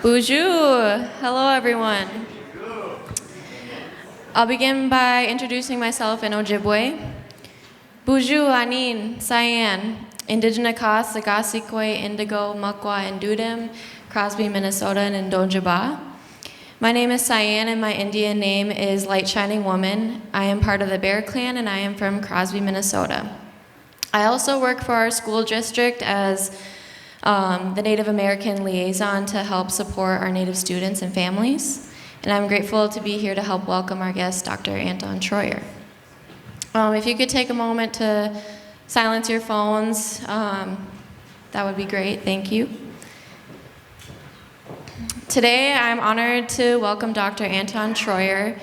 Bonjour. Hello, everyone. I'll begin by introducing myself in Ojibwe. Bonjour, Anin, Cyan, Indigenous, Sagasikwe, Indigo, Mukwa, and Dudem, Crosby, Minnesota, and Ndonjaba. My name is Cyan, and my Indian name is Light Shining Woman. I am part of the Bear Clan, and I am from Crosby, Minnesota. I also work for our school district as the Native American liaison to help support our Native students and families. And I'm grateful to be here to help welcome our guest, Dr. Anton Treuer. If you could take a moment to silence your phones, that would be great. Thank you. Today, I'm honored to welcome Dr. Anton Treuer,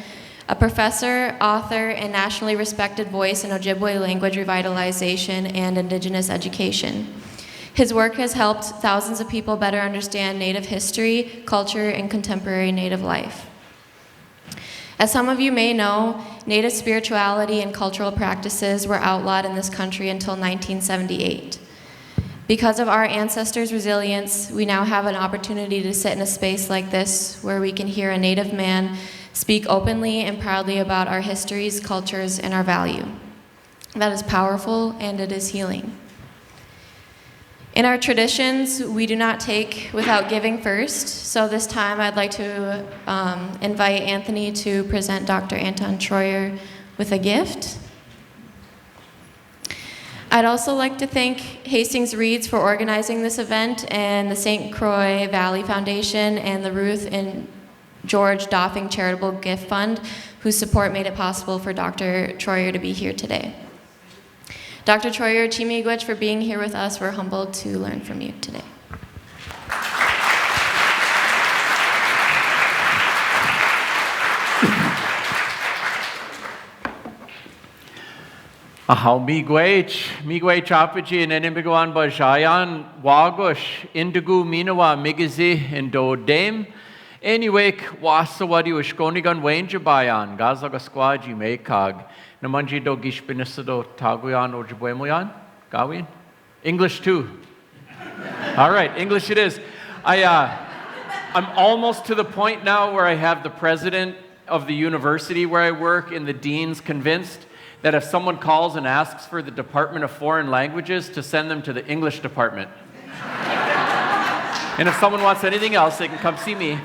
a professor, author, and nationally respected voice in Ojibwe language revitalization and Indigenous education. His work has helped thousands of people better understand Native history, culture, and contemporary Native life. As some of you may know, Native spirituality and cultural practices were outlawed in this country until 1978. Because of our ancestors' resilience, we now have an opportunity to sit in a space like this where we can hear a Native man speak openly and proudly about our histories, cultures, and our value. That is powerful and it is healing. In our traditions, we do not take without giving first, so this time I'd like to invite Anthony to present Dr. Anton Treuer with a gift. I'd also like to thank Hastings Reads for organizing this event, and the St. Croix Valley Foundation and the Ruth and George Doffing Charitable Gift Fund, whose support made it possible for Dr. Treuer to be here today. Dr. Treuer, Chimigwech, for being here with us. We're humbled to learn from you today. Ahau miigwech apaji and enimiguan bajayan wagosh indigu minawa migizi indo dame anyway wasawadi ushkonigan wenja bayan gazaga squaji mekag namanji do gishbinisado taguyan ojibwemoyan gawin English too. All right, English it is. I'm almost to the point now where I have the president of the university where I work and the deans convinced that if someone calls and asks for the Department of Foreign Languages to send them to the English department. And if someone wants anything else, they can come see me.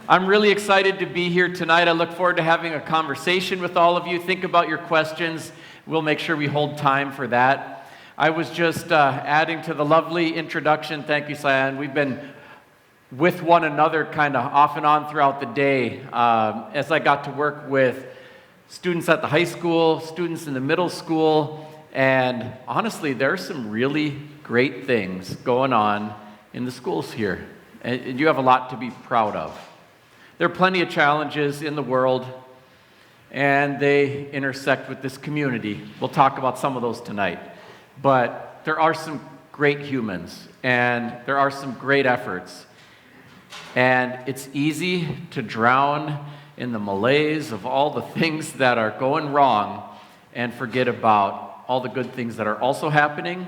I'm really excited to be here tonight. I look forward to having a conversation with all of you. Think about your questions. We'll make sure we hold time for that. I was just adding to the lovely introduction. Thank you, Cyan. We've been with one another kind of off and on throughout the day as I got to work with students at the high school, students in the middle school, and honestly, there are some really great things going on in the schools here, and you have a lot to be proud of. There are plenty of challenges in the world, and they intersect with this community. We'll talk about some of those tonight, but there are some great humans, and there are some great efforts, and it's easy to drown in the malaise of all the things that are going wrong and forget about all the good things that are also happening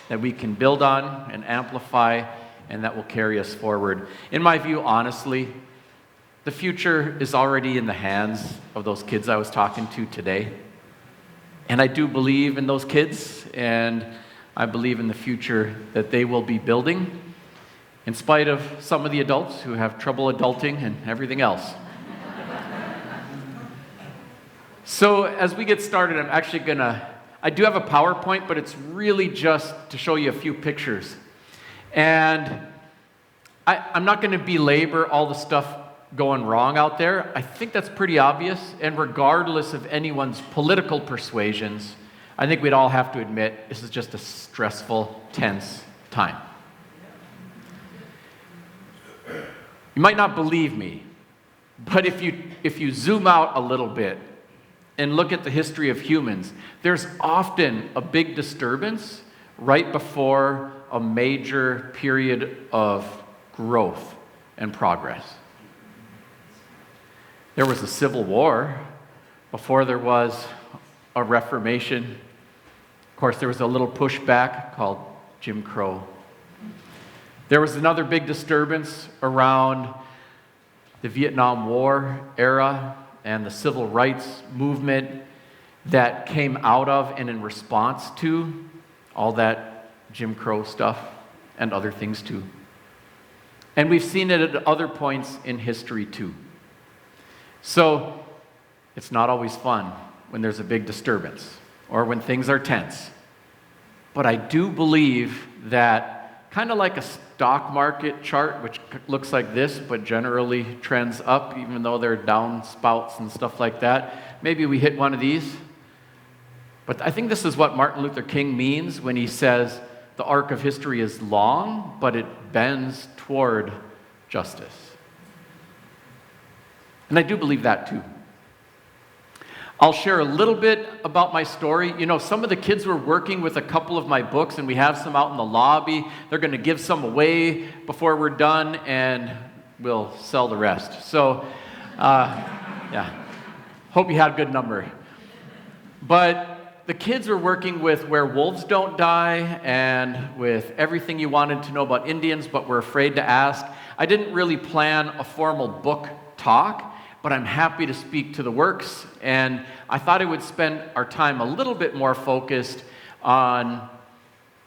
that we can build on and amplify and that will carry us forward. In my view, honestly, the future is already in the hands of those kids I was talking to today. And I do believe in those kids, and I believe in the future that they will be building, in spite of some of the adults who have trouble adulting and everything else. So as we get started, I do have a PowerPoint, but it's really just to show you a few pictures. And I'm not going to belabor all the stuff going wrong out there. I think that's pretty obvious, and regardless of anyone's political persuasions, I think we'd all have to admit this is just a stressful, tense time. You might not believe me, but if you zoom out a little bit and look at the history of humans, there's often a big disturbance right before a major period of growth and progress. There was a civil war before there was a reformation. Of course, there was a little pushback called Jim Crow. There was another big disturbance around the Vietnam War era and the civil rights movement that came out of and in response to all that Jim Crow stuff and other things too. And we've seen it at other points in history too. So it's not always fun when there's a big disturbance or when things are tense. But I do believe that kind of like a stock market chart, which looks like this, but generally trends up, even though there are down spouts and stuff like that. Maybe we hit one of these. But I think this is what Martin Luther King means when he says the arc of history is long, but it bends toward justice. And I do believe that too. I'll share a little bit about my story. You know, some of the kids were working with a couple of my books, and we have some out in the lobby. They're going to give some away before we're done, and we'll sell the rest. So, yeah, hope you had a good number. But the kids were working with Where Wolves Don't Die and with everything you wanted to know about Indians but were afraid to ask. I didn't really plan a formal book talk, but I'm happy to speak to the works, and I thought I would spend our time a little bit more focused on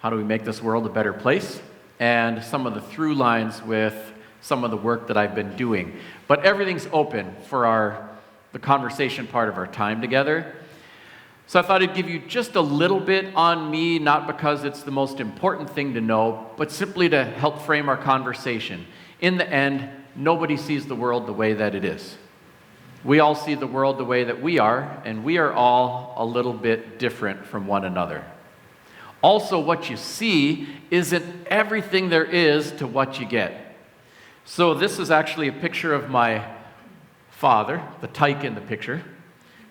how do we make this world a better place and some of the through lines with some of the work that I've been doing. But everything's open for the conversation part of our time together. So I thought I'd give you just a little bit on me, not because it's the most important thing to know, but simply to help frame our conversation. In the end, nobody sees the world the way that it is. We all see the world the way that we are, and we are all a little bit different from one another. Also, what you see isn't everything there is to what you get. So this is actually a picture of my father, the tyke in the picture,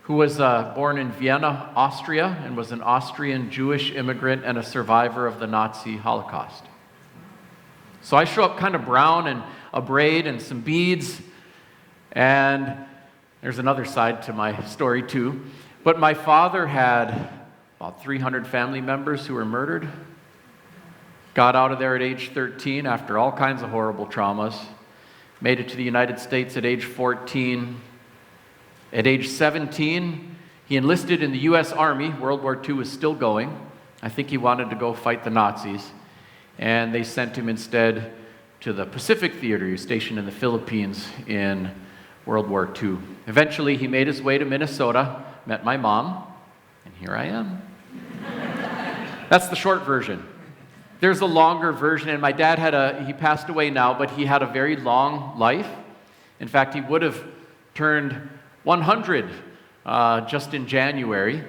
who was born in Vienna, Austria, and was an Austrian Jewish immigrant and a survivor of the Nazi Holocaust. So I show up kind of brown and a braid and some beads, and there's another side to my story too. But my father had about 300 family members who were murdered, got out of there at age 13 after all kinds of horrible traumas, made it to the United States at age 14. At age 17, he enlisted in the U.S. Army. World War II was still going. I think he wanted to go fight the Nazis. And they sent him instead to the Pacific Theater. He was stationed in the Philippines in World War II. Eventually, he made his way to Minnesota, met my mom, and here I am. That's the short version. There's a longer version, and my dad he passed away now, but he had a very long life. In fact, he would have turned 100 just in January,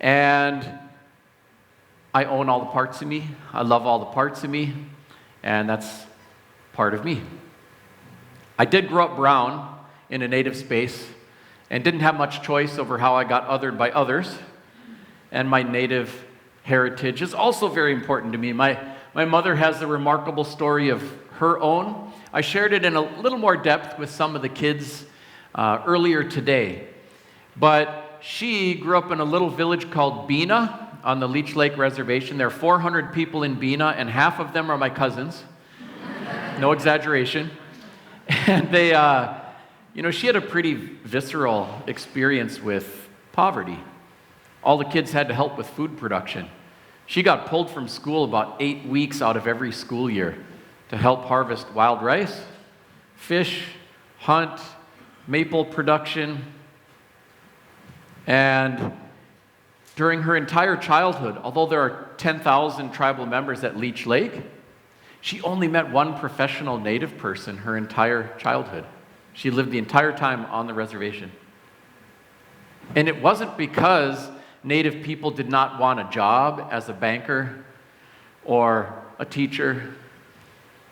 and I own all the parts of me. I love all the parts of me, and that's part of me. I did grow up brown in a native space and didn't have much choice over how I got othered by others, and my native heritage is also very important to me. My mother has a remarkable story of her own. I shared it in a little more depth with some of the kids earlier today. But she grew up in a little village called Bena on the Leech Lake Reservation. There are 400 people in Bena, and half of them are my cousins. No exaggeration. And they, she had a pretty visceral experience with poverty. All the kids had to help with food production. She got pulled from school about 8 weeks out of every school year to help harvest wild rice, fish, hunt, maple production. And during her entire childhood, although there are 10,000 tribal members at Leech Lake, she only met one professional native person her entire childhood. She lived the entire time on the reservation. And it wasn't because native people did not want a job as a banker or a teacher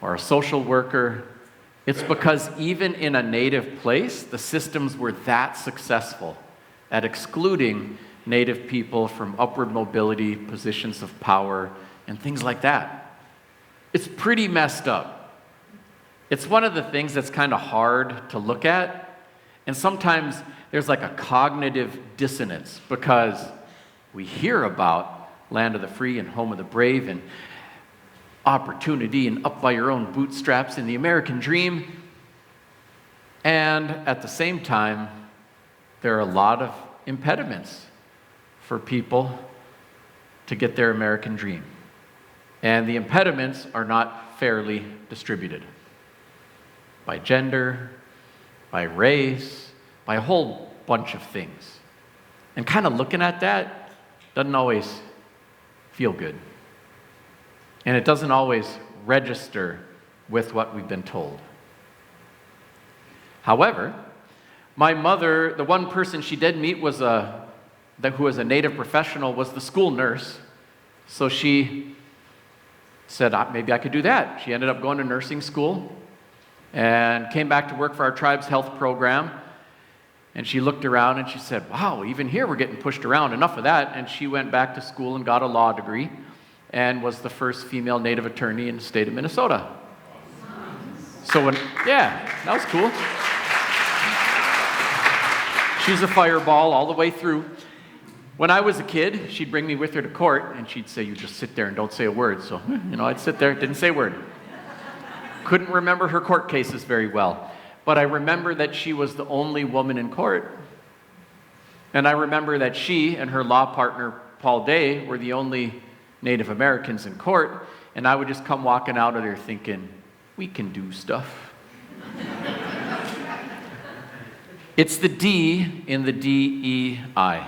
or a social worker. It's because even in a native place, the systems were that successful at excluding native people from upward mobility, positions of power, and things like that. It's pretty messed up. It's one of the things that's kind of hard to look at, and sometimes there's like a cognitive dissonance because we hear about land of the free and home of the brave, and opportunity and up by your own bootstraps in the American dream. And at the same time, there are a lot of impediments for people to get their American dream. And the impediments are not fairly distributed by gender, by race, by a whole bunch of things. And kind of looking at that doesn't always feel good. And it doesn't always register with what we've been told. However, my mother, the one person she did meet who was a Native professional, was the school nurse. So she said, maybe I could do that. She ended up going to nursing school and came back to work for our tribe's health program. And she looked around and she said, wow, even here we're getting pushed around. Enough of that. And she went back to school and got a law degree and was the first female Native attorney in the state of Minnesota. So that was cool. She's a fireball all the way through. When I was a kid, she'd bring me with her to court, and she'd say, you just sit there and don't say a word. So, I'd sit there, didn't say a word. Couldn't remember her court cases very well. But I remember that she was the only woman in court. And I remember that she and her law partner, Paul Day, were the only Native Americans in court. And I would just come walking out of there thinking, we can do stuff. It's the D in the DEI.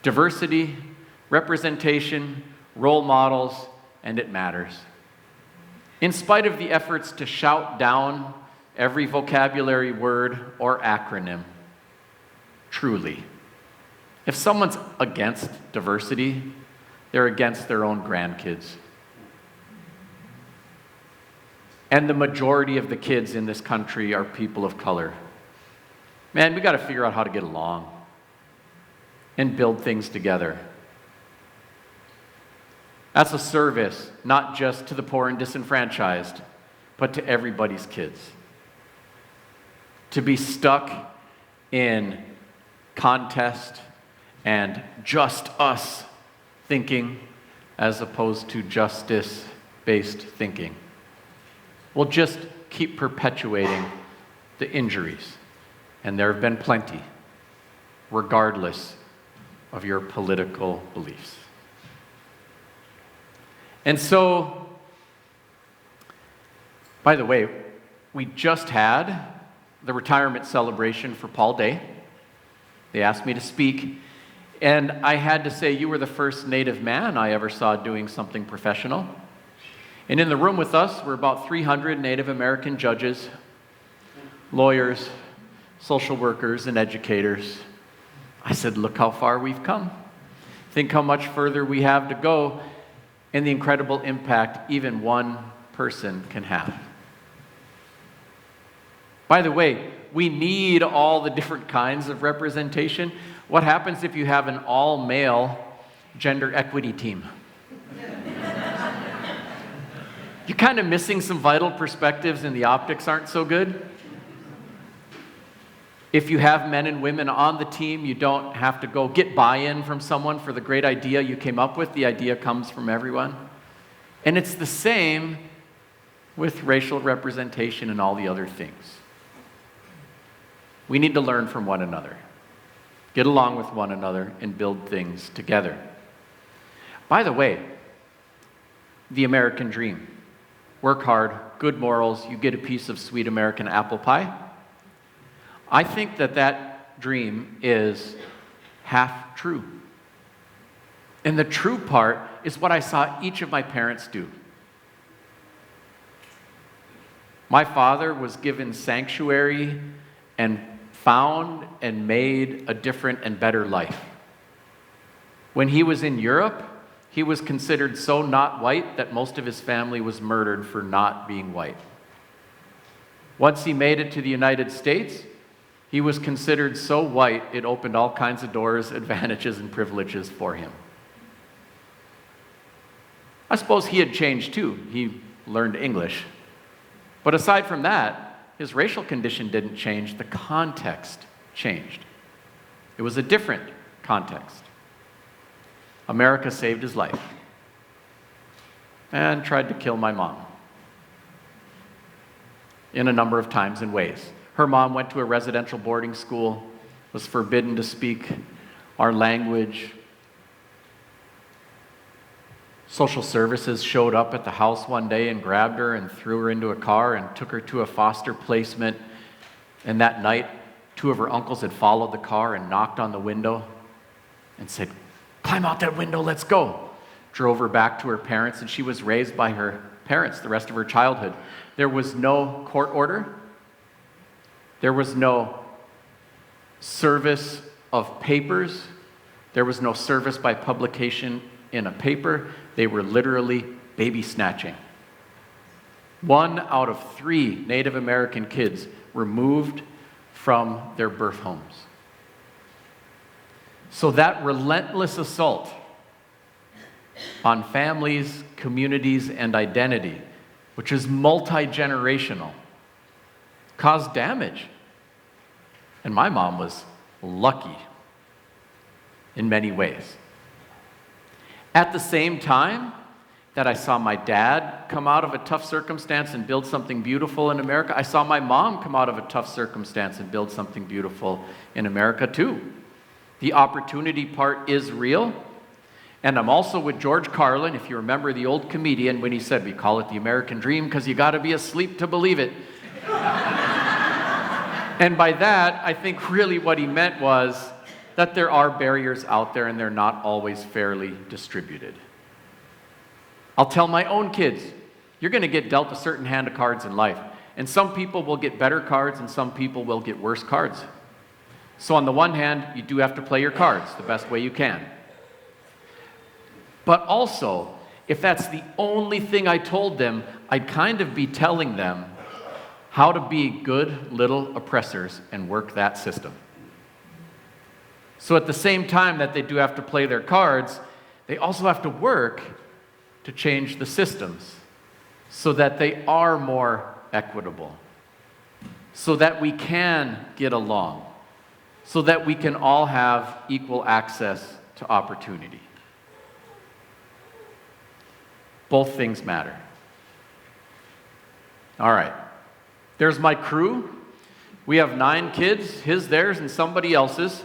Diversity, representation, role models, and it matters. In spite of the efforts to shout down every vocabulary word or acronym, truly, if someone's against diversity, they're against their own grandkids. And the majority of the kids in this country are people of color. Man, we got to figure out how to get along and build things together. That's a service, not just to the poor and disenfranchised, but to everybody's kids. To be stuck in contest and just us thinking as opposed to justice-based thinking will just keep perpetuating the injuries. And there have been plenty, regardless of your political beliefs. And so, by the way, we just had the retirement celebration for Paul Day. They asked me to speak, and I had to say, you were the first Native man I ever saw doing something professional. And in the room with us were about 300 Native American judges, lawyers, social workers, and educators. I said, look how far we've come. Think how much further we have to go and the incredible impact even one person can have. By the way, we need all the different kinds of representation. What happens if you have an all-male gender equity team? You're kind of missing some vital perspectives and the optics aren't so good. If you have men and women on the team, you don't have to go get buy-in from someone for the great idea you came up with. The idea comes from everyone. And it's the same with racial representation and all the other things. We need to learn from one another, get along with one another, and build things together. By the way, the American dream. Work hard, good morals, you get a piece of sweet American apple pie. I think that dream is half true. And the true part is what I saw each of my parents do. My father was given sanctuary and found and made a different and better life. When he was in Europe, he was considered so not white that most of his family was murdered for not being white. Once he made it to the United States, he was considered so white, it opened all kinds of doors, advantages, and privileges for him. I suppose he had changed too. He learned English. But aside from that, his racial condition didn't change. The context changed. It was a different context. America saved his life. and tried to kill my mom in a number of times and ways. Her mom went to a residential boarding school, was forbidden to speak our language. Social services showed up at the house one day and grabbed her and threw her into a car and took her to a foster placement. And that night, 2 of her uncles had followed the car and knocked on the window and said, "Climb out that window, let's go." Drove her back to her parents, and she was raised by her parents the rest of her childhood. There was no court order. There was no service of papers. There was no service by publication in a paper. They were literally baby snatching. 1 out of 3 Native American kids removed from their birth homes. So that relentless assault on families, communities, and identity, which is multi-generational, caused damage. And my mom was lucky in many ways. At the same time that I saw my dad come out of a tough circumstance and build something beautiful in America, I saw my mom come out of a tough circumstance and build something beautiful in America too. The opportunity part is real. And I'm also with George Carlin, if you remember the old comedian, when he said, we call it the American dream because you got to be asleep to believe it. And by that, I think really what he meant was that there are barriers out there and they're not always fairly distributed. I'll tell my own kids, you're going to get dealt a certain hand of cards in life. And some people will get better cards and some people will get worse cards. So on the one hand, you do have to play your cards the best way you can. But also, if that's the only thing I told them, I'd kind of be telling them how to be good little oppressors and work that system. So at the same time that they do have to play their cards, they also have to work to change the systems so that they are more equitable, so that we can get along, so that we can all have equal access to opportunity. Both things matter. All right. There's my crew. We have 9 kids, his, theirs, and somebody else's.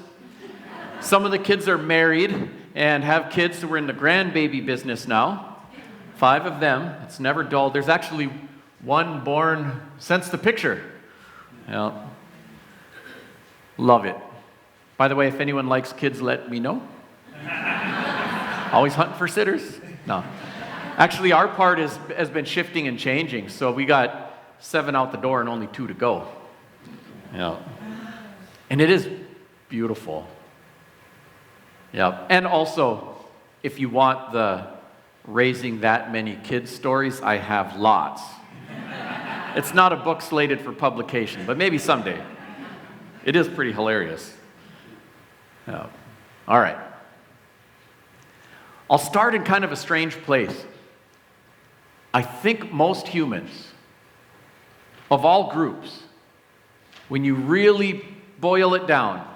Some of the kids are married and have kids, so we're in the grandbaby business now. 5 of them. It's never dull. There's actually 1 born since the picture. Yeah. Love it. By the way, if anyone likes kids, let me know. Always hunting for sitters? No. Actually, our part has been shifting and changing, so we got 7 out the door and only 2 to go. Yeah. And it is beautiful. Yeah. And also, if you want the raising that many kids stories, I have lots. It's not a book slated for publication, but maybe someday. It is pretty hilarious. Yeah. All right. I'll start in kind of a strange place. I think most humans, of all groups, when you really boil it down,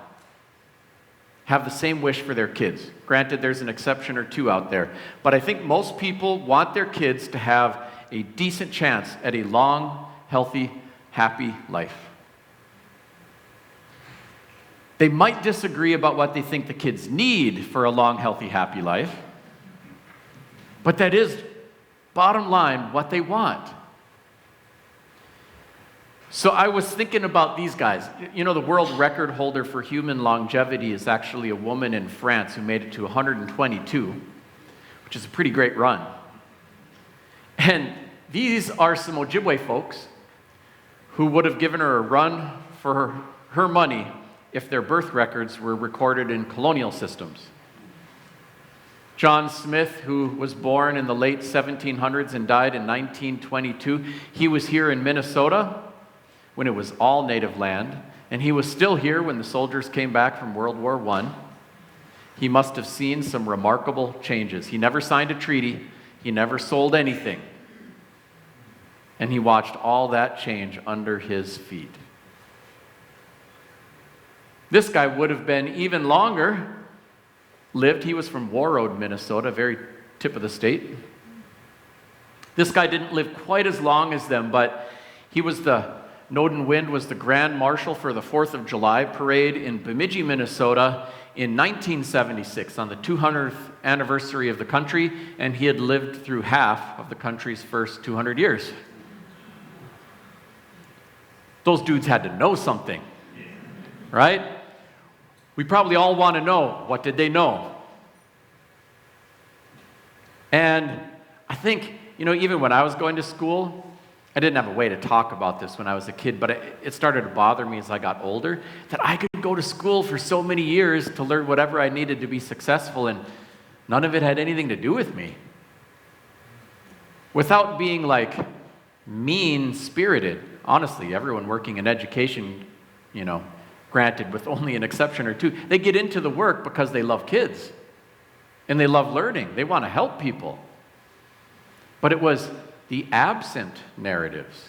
have the same wish for their kids. Granted, there's an exception or 2 out there. But I think most people want their kids to have a decent chance at a long, healthy, happy life. They might disagree about what they think the kids need for a long, healthy, happy life. But that is, bottom line, what they want. So I was thinking about these guys. You know, the world record holder for human longevity is actually a woman in France who made it to 122, which is a pretty great run. And these are some Ojibwe folks who would have given her a run for her money if their birth records were recorded in colonial systems. John Smith, who was born in the late 1700s and died in 1922, he was here in Minnesota when it was all native land, and he was still here when the soldiers came back from World War I. He must have seen some remarkable changes. He never signed a treaty. He never sold anything. And he watched all that change under his feet. This guy would have been even longer lived. He was from Warroad, Minnesota, very tip of the state. This guy didn't live quite as long as them, but Noden Wind was the Grand Marshal for the 4th of July parade in Bemidji, Minnesota in 1976 on the 200th anniversary of the country, and he had lived through half of the country's first 200 years. Those dudes had to know something, right? We probably all want to know, what did they know? And I think, even when I was going to school, I didn't have a way to talk about this when I was a kid, but it started to bother me as I got older, that I could go to school for so many years to learn whatever I needed to be successful, and none of it had anything to do with me. Without being mean-spirited, honestly, everyone working in education, granted with only an exception or two, they get into the work because they love kids, and they love learning. They want to help people. But it was the absent narratives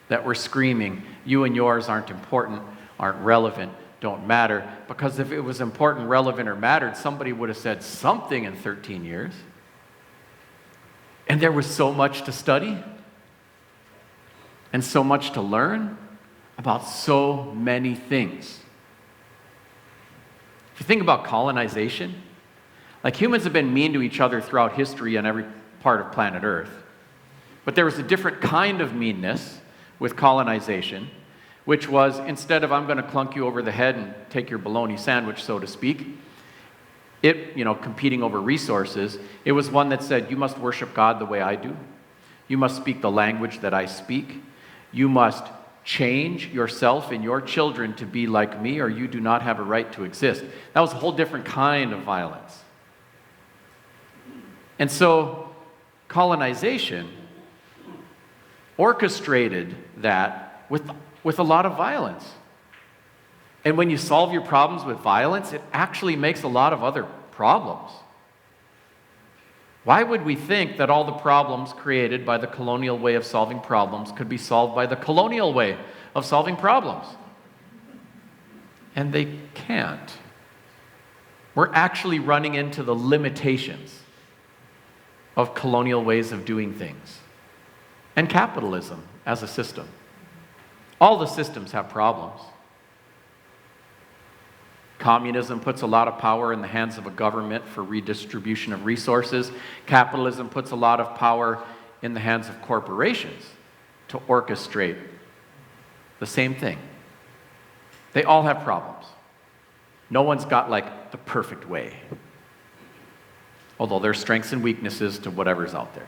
that were screaming, you and yours aren't important, aren't relevant, don't matter. Because if it was important, relevant, or mattered, somebody would have said something in 13 years. And there was so much to study and so much to learn about so many things. If you think about colonization, humans have been mean to each other throughout history on every part of planet Earth. But there was a different kind of meanness with colonization, which was, instead of I'm going to clunk you over the head and take your bologna sandwich, so to speak, competing over resources, it was one that said, you must worship God the way I do. You must speak the language that I speak. You must change yourself and your children to be like me, or you do not have a right to exist. That was a whole different kind of violence. And so colonization orchestrated that with a lot of violence. And when you solve your problems with violence, it actually makes a lot of other problems. Why would we think that all the problems created by the colonial way of solving problems could be solved by the colonial way of solving problems? And they can't. We're actually running into the limitations of colonial ways of doing things. And capitalism as a system. All the systems have problems. Communism puts a lot of power in the hands of a government for redistribution of resources. Capitalism puts a lot of power in the hands of corporations to orchestrate the same thing. They all have problems. No one's got the perfect way. Although there's strengths and weaknesses to whatever's out there.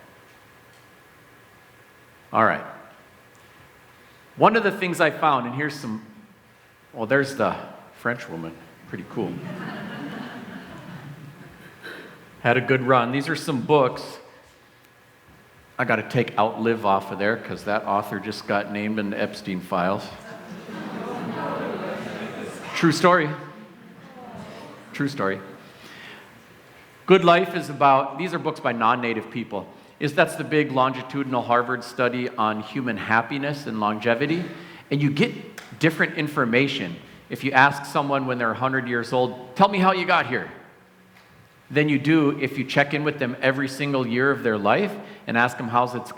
All right. One of the things I found, and here's there's the French woman. Pretty cool. Had a good run. These are some books. I got to take Outlive off of there because that author just got named in the Epstein files. True story. True story. Good Life is about, these are books by non-native people. That's the big longitudinal Harvard study on human happiness and longevity. And you get different information if you ask someone when they're 100 years old, tell me how you got here, than you do if you check in with them every single year of their life and ask them how's it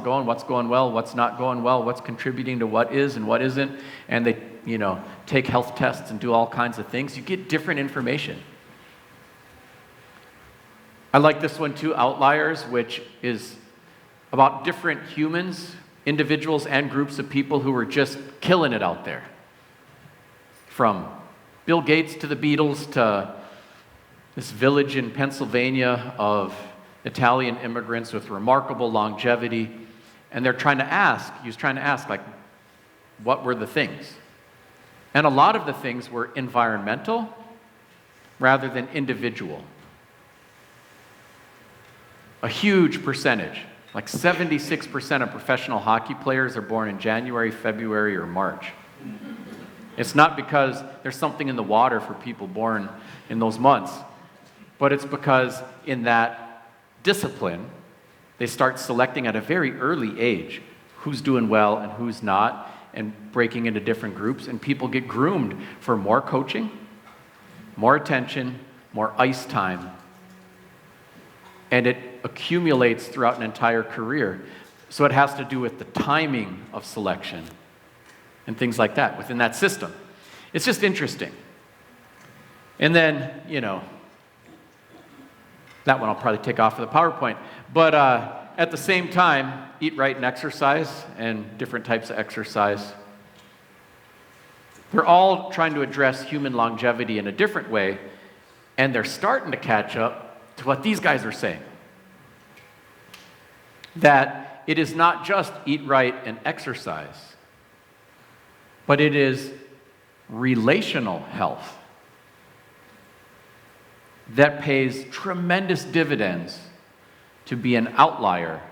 going, what's going well, what's not going well, what's contributing to what is and what isn't, and they take health tests and do all kinds of things. You get different information. I like this one too, Outliers, which is about different humans, individuals and groups of people who are just killing it out there. From Bill Gates to the Beatles to this village in Pennsylvania of Italian immigrants with remarkable longevity. And he was trying to ask, what were the things? And a lot of the things were environmental rather than individual. A huge percentage, 76% of professional hockey players are born in January, February, or March. It's not because there's something in the water for people born in those months, but it's because in that discipline, they start selecting at a very early age who's doing well and who's not, and breaking into different groups, and people get groomed for more coaching, more attention, more ice time, and it accumulates throughout an entire career. So it has to do with the timing of selection and things like that within that system. It's just interesting. And then, that one I'll probably take off of the PowerPoint. But at the same time, eat right and exercise, and different types of exercise. They're all trying to address human longevity in a different way, and they're starting to catch up to what these guys are saying. That it is not just eat right and exercise, but it is relational health that pays tremendous dividends to be an outlier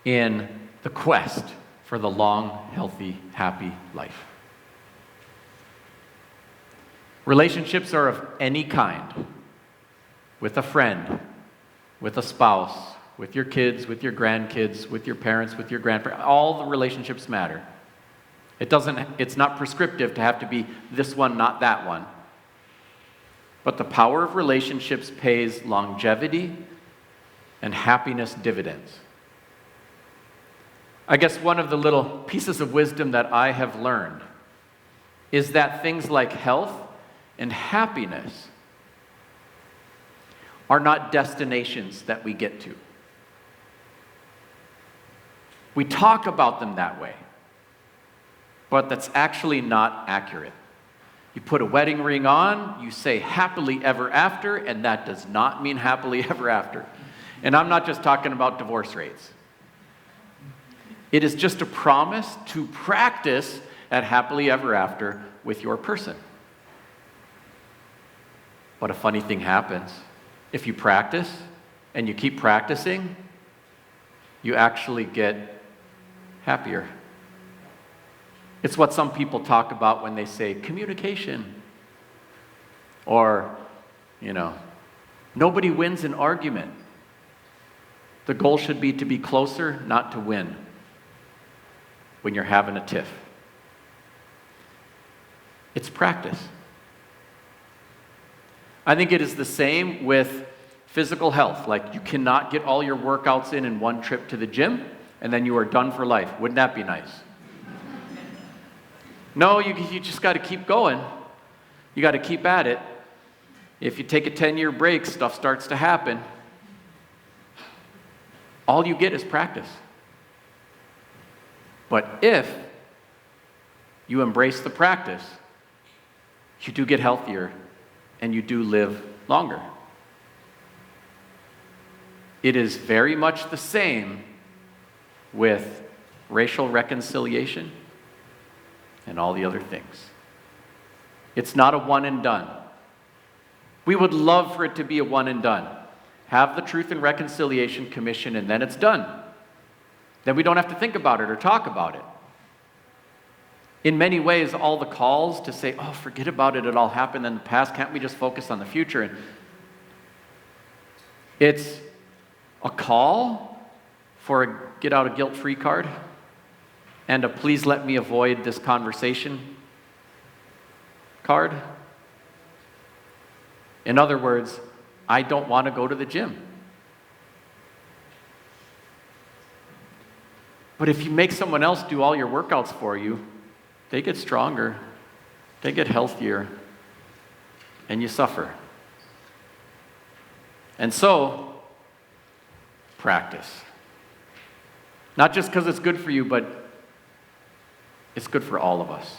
in the quest for the long, healthy, happy life. Relationships are of any kind, with a friend, with a spouse, with your kids, with your grandkids, with your parents, with your grandparents. All the relationships matter. It's not prescriptive to have to be this one, not that one. But the power of relationships pays longevity and happiness dividends. I guess one of the little pieces of wisdom that I have learned is that things like health and happiness are not destinations that we get to. We talk about them that way, but that's actually not accurate. You put a wedding ring on, you say happily ever after, and that does not mean happily ever after. And I'm not just talking about divorce rates. It is just a promise to practice at happily ever after with your person. But a funny thing happens. If you practice and you keep practicing, you actually get happier. It's what some people talk about when they say communication. Or, nobody wins an argument. The goal should be to be closer, not to win when you're having a tiff. It's practice. I think it is the same with physical health. Like, you cannot get all your workouts in one trip to the gym, and then you are done for life. Wouldn't that be nice? No, you just got to keep going. You got to keep at it. If you take a 10-year break, stuff starts to happen. All you get is practice. But if you embrace the practice, you do get healthier and you do live longer. It is very much the same with racial reconciliation and all the other things. It's not a one and done. We would love for it to be a one and done. Have the Truth and Reconciliation Commission and then it's done. Then we don't have to think about it or talk about it. In many ways, all the calls to say, oh, forget about it, it all happened in the past, can't we just focus on the future? And it's a call for a get out of guilt-free card and a please let me avoid this conversation card. In other words, I don't want to go to the gym. But if you make someone else do all your workouts for you, they get stronger, they get healthier, and you suffer. And so, practice. Not just because it's good for you, but it's good for all of us.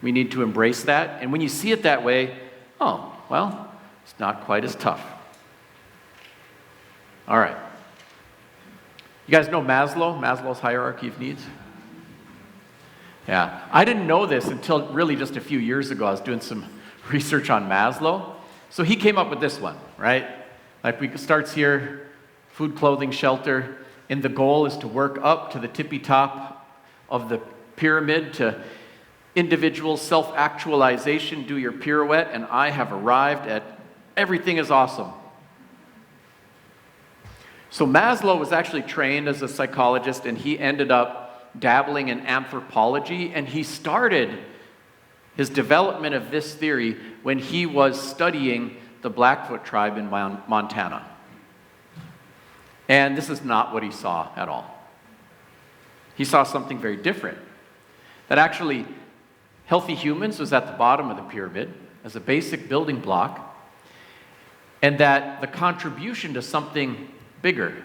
We need to embrace that, and when you see it that way, oh, well, it's not quite as tough. All right. You guys know Maslow's hierarchy of needs? Yeah. I didn't know this until really just a few years ago. I was doing some research on Maslow. So he came up with this one, right? Like, we starts here, food, clothing, shelter, and the goal is to work up to the tippy top of the pyramid to individual self-actualization, do your pirouette, and I have arrived at everything is awesome. So Maslow was actually trained as a psychologist, and he ended up dabbling in anthropology, and he started his development of this theory when he was studying the Blackfoot tribe in Montana. And this is not what he saw at all. He saw something very different. That actually, healthy humans was at the bottom of the pyramid as a basic building block, and that the contribution to something bigger,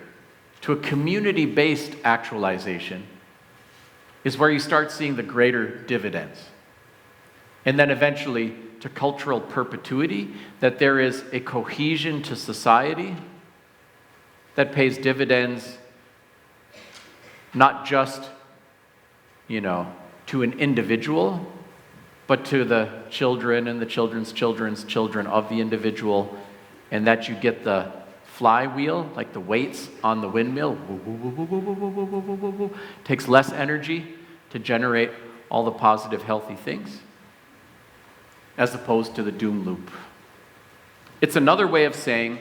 to a community-based actualization, is where you start seeing the greater dividends. And then eventually to cultural perpetuity, that there is a cohesion to society that pays dividends not just, to an individual, but to the children and the children's children's children of the individual, and that you get the flywheel, like the weights on the windmill, takes less energy to generate all the positive, healthy things, as opposed to the doom loop. It's another way of saying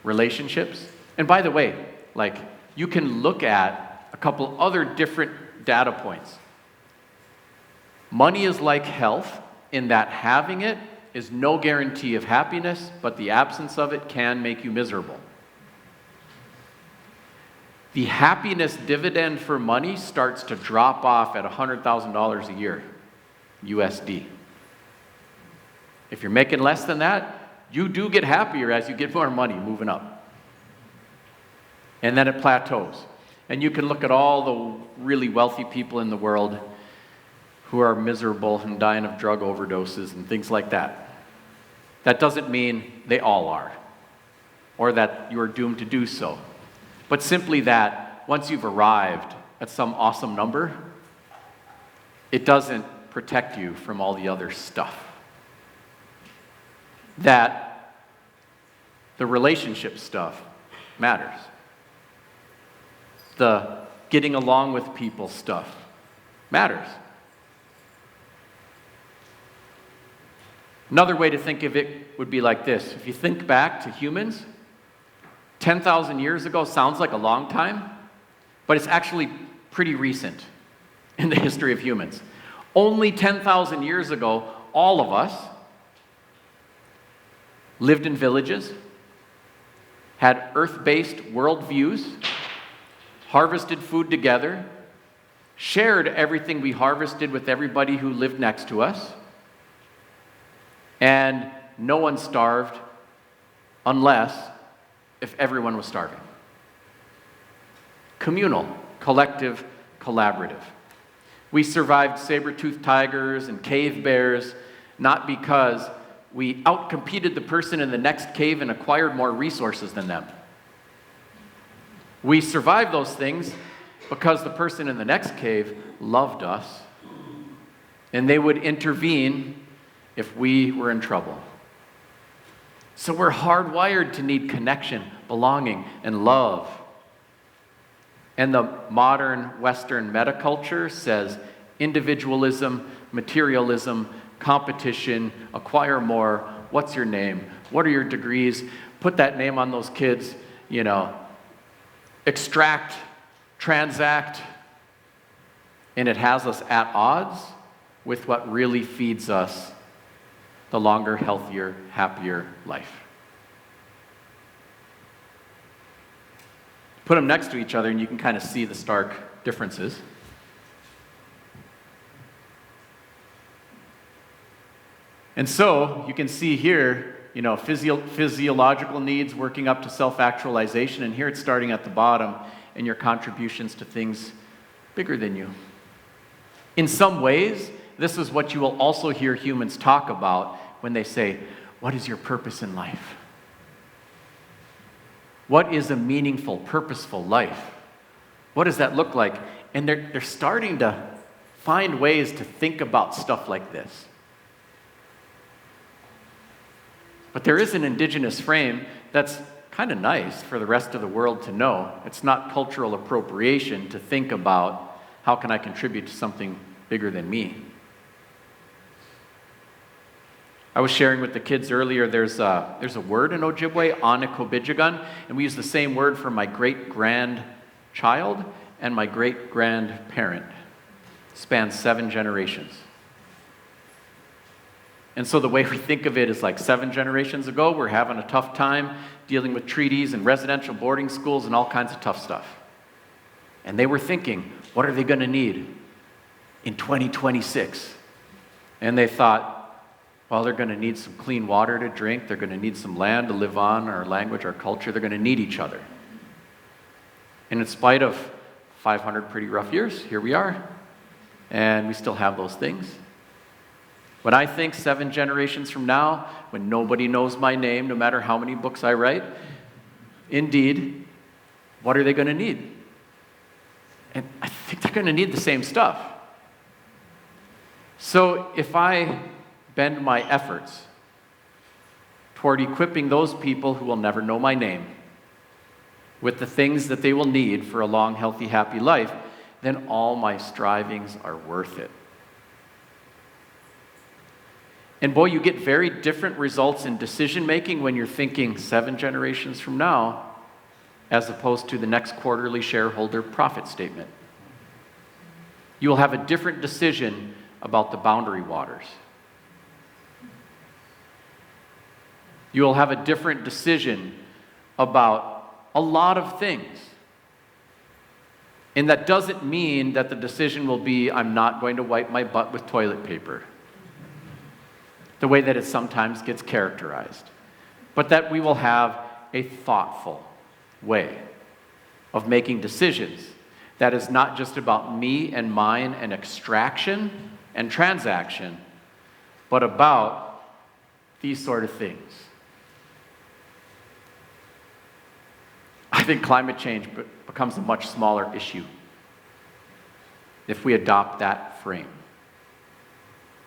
relationships. And by the way, you can look at a couple other different data points. Money is like health in that having it is no guarantee of happiness, but the absence of it can make you miserable. The happiness dividend for money starts to drop off at $100,000 a year, USD. If you're making less than that, you do get happier as you get more money moving up. And then it plateaus. And you can look at all the really wealthy people in the world who are miserable and dying of drug overdoses and things like that. That doesn't mean they all are, or that you are doomed to do so. But simply that once you've arrived at some awesome number, it doesn't protect you from all the other stuff. That the relationship stuff matters. The getting along with people stuff matters. Another way to think of it would be like this. If you think back to humans, 10,000 years ago sounds like a long time, but it's actually pretty recent in the history of humans. Only 10,000 years ago, all of us lived in villages, had earth-based worldviews, harvested food together, shared everything we harvested with everybody who lived next to us, and no one starved unless if everyone was starving. Communal, collective, collaborative. We survived saber-toothed tigers and cave bears not because we outcompeted the person in the next cave and acquired more resources than them. We survived those things because the person in the next cave loved us, and they would intervene if we were in trouble. So we're hardwired to need connection, belonging, and love. And the modern Western metaculture says individualism, materialism, competition, acquire more, what's your name, what are your degrees, put that name on those kids, extract, transact, and it has us at odds with what really feeds us the longer, healthier, happier life. Put them next to each other and you can kind of see the stark differences. And so you can see here, physiological needs working up to self-actualization, and here it's starting at the bottom, and your contributions to things bigger than you. In some ways, this is what you will also hear humans talk about when they say, what is your purpose in life? What is a meaningful, purposeful life? What does that look like? And they're starting to find ways to think about stuff like this. But there is an indigenous frame that's kind of nice for the rest of the world to know. It's not cultural appropriation to think about how can I contribute to something bigger than me. I was sharing with the kids earlier, there's a word in Ojibwe, Anikobijigan, and we use the same word for my great-grandchild and my great-grandparent. Spans 7 generations. And so the way we think of it is like 7 generations ago, we're having a tough time dealing with treaties and residential boarding schools and all kinds of tough stuff. And they were thinking, what are they going to need in 2026? And they thought, well, they're going to need some clean water to drink. They're going to need some land to live on, our language, our culture. They're going to need each other. And in spite of 500 pretty rough years, here we are. And we still have those things. When I think 7 generations from now, when nobody knows my name, no matter how many books I write, indeed, what are they going to need? And I think they're going to need the same stuff. So if I bend my efforts toward equipping those people who will never know my name with the things that they will need for a long, healthy, happy life, then all my strivings are worth it. And boy, you get very different results in decision making when you're thinking 7 generations from now, as opposed to the next quarterly shareholder profit statement. You will have a different decision about the boundary waters. You will have a different decision about a lot of things. And that doesn't mean that the decision will be, I'm not going to wipe my butt with toilet paper, the way that it sometimes gets characterized, but that we will have a thoughtful way of making decisions that is not just about me and mine and extraction and transaction, but about these sort of things. I think climate change becomes a much smaller issue if we adopt that frame.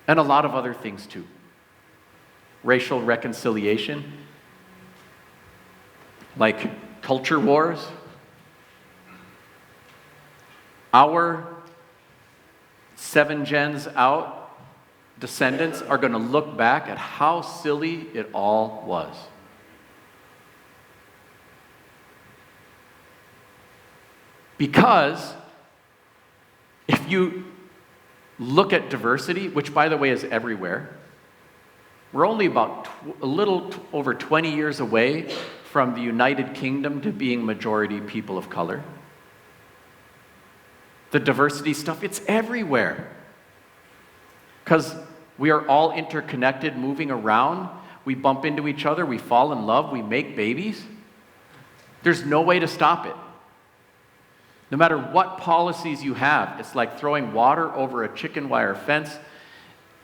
And a lot of other things too. Racial reconciliation, like culture wars. Our 7 gens out descendants are going to look back at how silly it all was. Because if you look at diversity, which by the way is everywhere, we're only about a little over 20 years away from the United Kingdom to being majority people of color. The diversity stuff, it's everywhere. Because we are all interconnected, moving around. We bump into each other, we fall in love, we make babies. There's no way to stop it. No matter what policies you have, it's like throwing water over a chicken wire fence.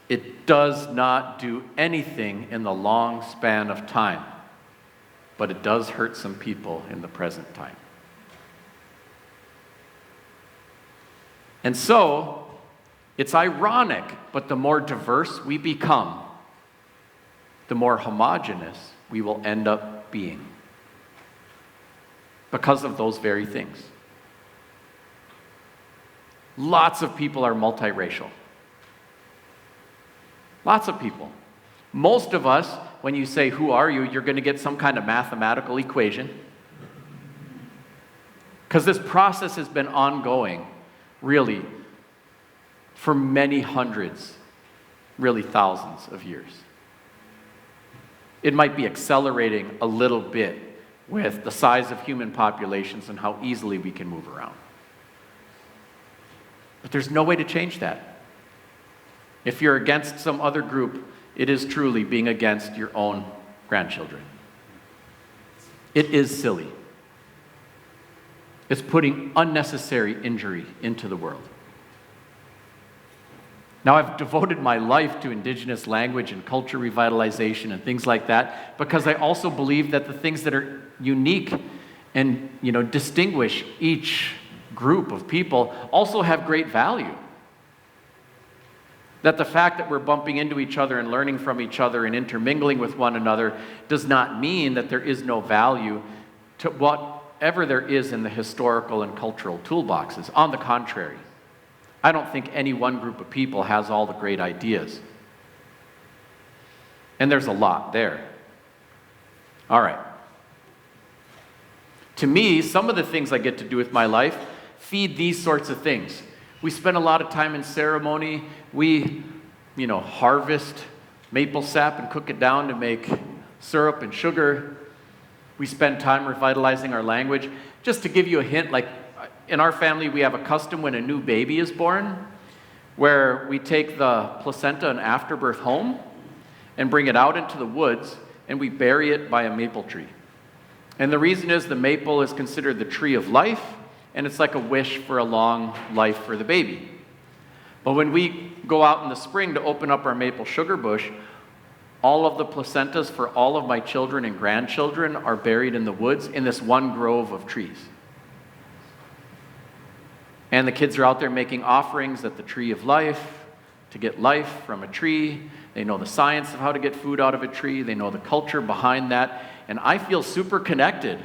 It does not do anything in the long span of time, but it does hurt some people in the present time. And so, it's ironic, but the more diverse we become, the more homogeneous we will end up being because of those very things. Lots of people are multiracial. Lots of people. Most of us, when you say, who are you, you're going to get some kind of mathematical equation. Because this process has been ongoing, really, for many hundreds, really thousands of years. It might be accelerating a little bit with the size of human populations and how easily we can move around. But there's no way to change that. If you're against some other group, it is truly being against your own grandchildren. It is silly. It's putting unnecessary injury into the world. Now, I've devoted my life to indigenous language and culture revitalization and things like that because I also believe that the things that are unique and, distinguish each group of people also have great value. That the fact that we're bumping into each other and learning from each other and intermingling with one another does not mean that there is no value to whatever there is in the historical and cultural toolboxes. On the contrary, I don't think any one group of people has all the great ideas. And there's a lot there. All right. To me, some of the things I get to do with my life feed these sorts of things. We spend a lot of time in ceremony. We, harvest maple sap and cook it down to make syrup and sugar. We spend time revitalizing our language. Just to give you a hint, like in our family, we have a custom when a new baby is born, where we take the placenta and afterbirth home and bring it out into the woods, and we bury it by a maple tree. And the reason is the maple is considered the tree of life, and it's like a wish for a long life for the baby. But when we go out in the spring to open up our maple sugar bush, all of the placentas for all of my children and grandchildren are buried in the woods in this one grove of trees. And the kids are out there making offerings at the tree of life to get life from a tree. They know the science of how to get food out of a tree. They know the culture behind that. And I feel super connected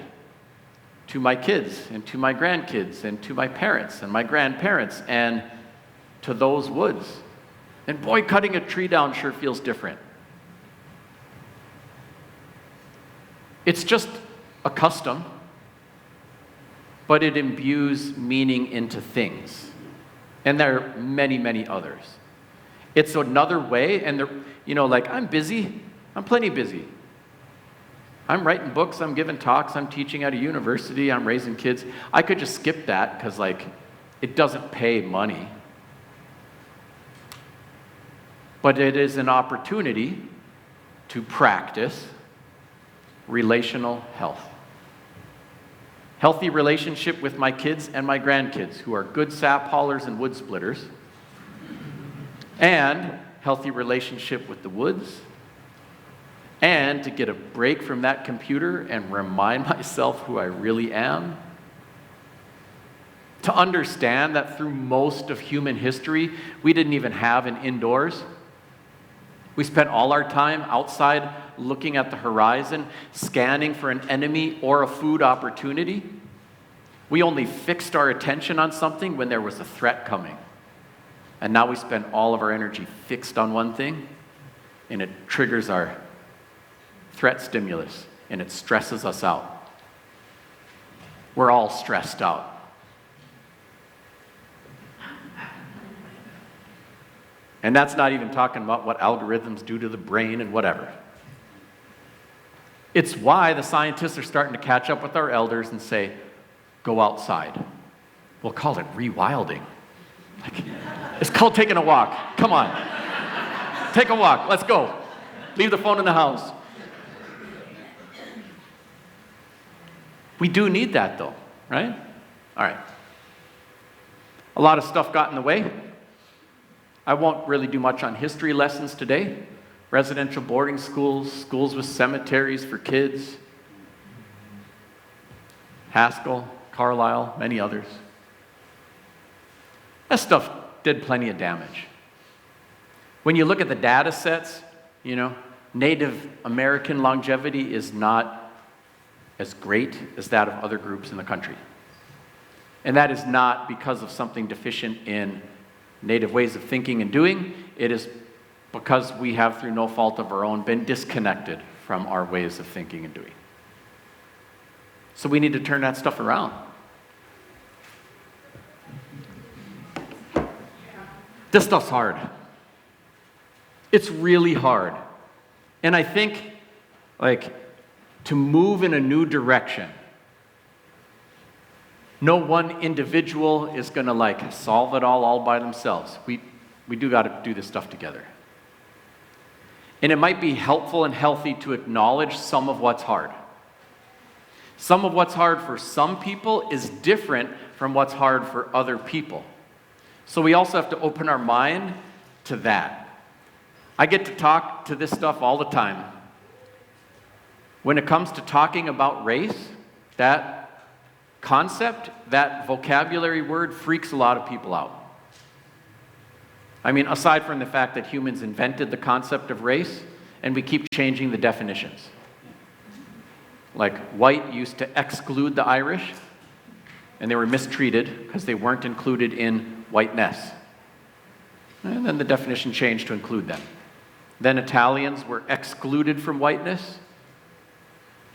to my kids and to my grandkids and to my parents and my grandparents and to those woods. And boy, cutting a tree down sure feels different. It's just a custom, but it imbues meaning into things. And there are many, many others. It's another way, and like I'm busy. I'm plenty busy. I'm writing books, I'm giving talks, I'm teaching at a university, I'm raising kids. I could just skip that because it doesn't pay money. But it is an opportunity to practice relational health. Healthy relationship with my kids and my grandkids, who are good sap haulers and wood splitters. And healthy relationship with the woods. And to get a break from that computer and remind myself who I really am. To understand that through most of human history, we didn't even have an indoors. We spent all our time outside looking at the horizon, scanning for an enemy or a food opportunity. We only fixed our attention on something when there was a threat coming. And now we spend all of our energy fixed on one thing, and it triggers our threat stimulus, and it stresses us out. We're all stressed out. And that's not even talking about what algorithms do to the brain and whatever. It's why the scientists are starting to catch up with our elders and say, go outside. We'll call it rewilding. It's called taking a walk. Come on. Take a walk. Let's go. Leave the phone in the house. We do need that though, right? All right. A lot of stuff got in the way. I won't really do much on history lessons today. Residential boarding schools, schools with cemeteries for kids. Haskell, Carlisle, many others. That stuff did plenty of damage. When you look at the data sets, Native American longevity is not as great as that of other groups in the country. And that is not because of something deficient in Native ways of thinking and doing. It is because we have, through no fault of our own, been disconnected from our ways of thinking and doing. So we need to turn that stuff around. This stuff's hard. It's really hard. And I think, to move in a new direction, no one individual is going to solve it all by themselves. We do got to do this stuff together. And it might be helpful and healthy to acknowledge some of what's hard. Some of what's hard for some people is different from what's hard for other people. So we also have to open our mind to that. I get to talk to this stuff all the time. When it comes to talking about race, that concept, that vocabulary word freaks a lot of people out. I mean, aside from the fact that humans invented the concept of race, and we keep changing the definitions. Like, white used to exclude the Irish, and they were mistreated because they weren't included in whiteness. And then the definition changed to include them. Then Italians were excluded from whiteness,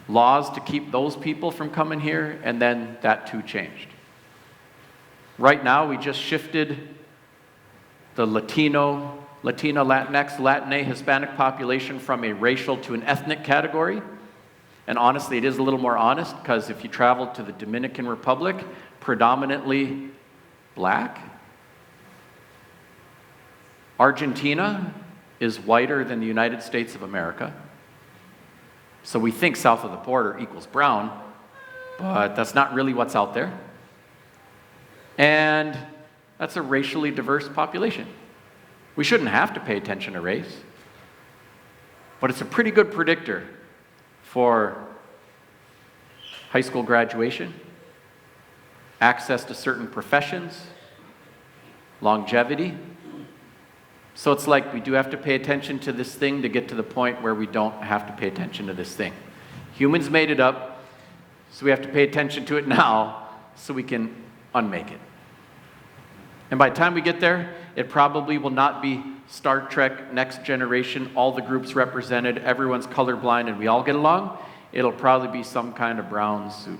laws to keep those people from coming here, and then that too changed. Right now, we just shifted the Latino Latina, Latinx, Latina, Hispanic population from a racial to an ethnic category. And honestly, it is a little more honest because if you travel to the Dominican Republic, predominantly black. Argentina is whiter than the United States of America. So we think south of the border equals brown, but that's not really what's out there. And that's a racially diverse population. We shouldn't have to pay attention to race, but it's a pretty good predictor for high school graduation, access to certain professions, longevity. So it's like we do have to pay attention to this thing to get to the point where we don't have to pay attention to this thing. Humans made it up, so we have to pay attention to it now so we can unmake it. And by the time we get there, it probably will not be Star Trek, Next Generation, all the groups represented, everyone's colorblind, and we all get along. It'll probably be some kind of brown soup.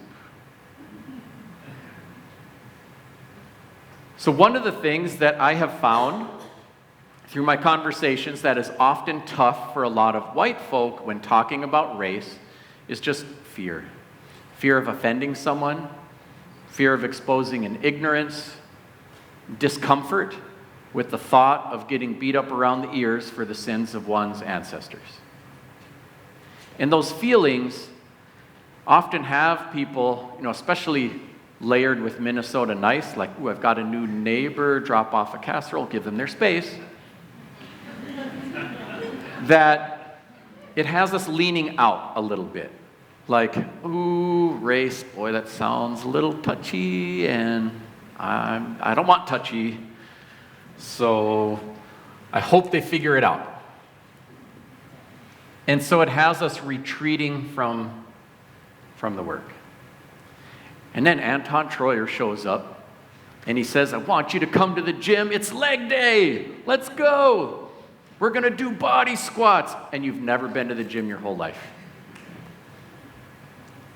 So one of the things that I have found through my conversations that is often tough for a lot of white folk when talking about race is just fear. Fear of offending someone, fear of exposing an ignorance, discomfort with the thought of getting beat up around the ears for the sins of one's ancestors. And those feelings often have people, especially layered with Minnesota nice, like, ooh, I've got a new neighbor, drop off a casserole, give them their space, that it has us leaning out a little bit. Like, ooh, race, boy, that sounds a little touchy, and I don't want touchy, so I hope they figure it out. And so it has us retreating from the work. And then Anton Treuer shows up, and he says, I want you to come to the gym. It's leg day. Let's go. We're going to do body squats. And you've never been to the gym your whole life.